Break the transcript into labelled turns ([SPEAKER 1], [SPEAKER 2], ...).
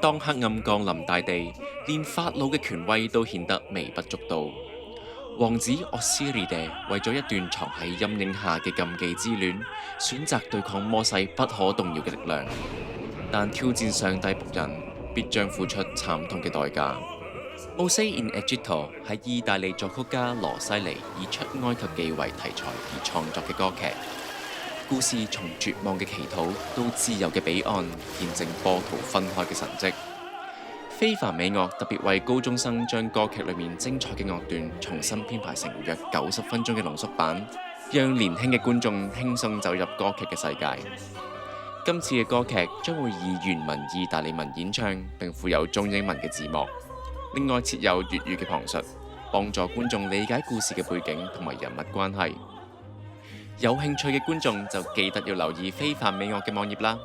[SPEAKER 1] 當黑暗降臨大地，連法老嘅權威都顯得微不足道。王子奧斯利爹為咗一段藏喺陰影下嘅禁忌之戀，選擇對抗摩西不可動搖嘅力量，但挑戰上帝僕人必將付出慘痛嘅代價。Mose in Egypto 係意大利作曲家羅西尼以出埃及記為題材而創作嘅歌劇，故事從絕望嘅祈禱到自由嘅彼岸，見證波濤分開嘅神蹟。非凡美樂特別為高中生將歌劇裏面精彩嘅樂段重新編排成約90分鐘嘅濃縮版，讓年輕嘅觀眾輕鬆走入歌劇嘅世界。今次嘅歌劇將會以原文意大利文演唱，並附有中英文嘅字幕。另外設有粵語嘅旁述，幫助觀眾理解故事嘅背景同埋人物關係。有興趣嘅觀眾就記得要留意非凡美樂嘅網頁啦。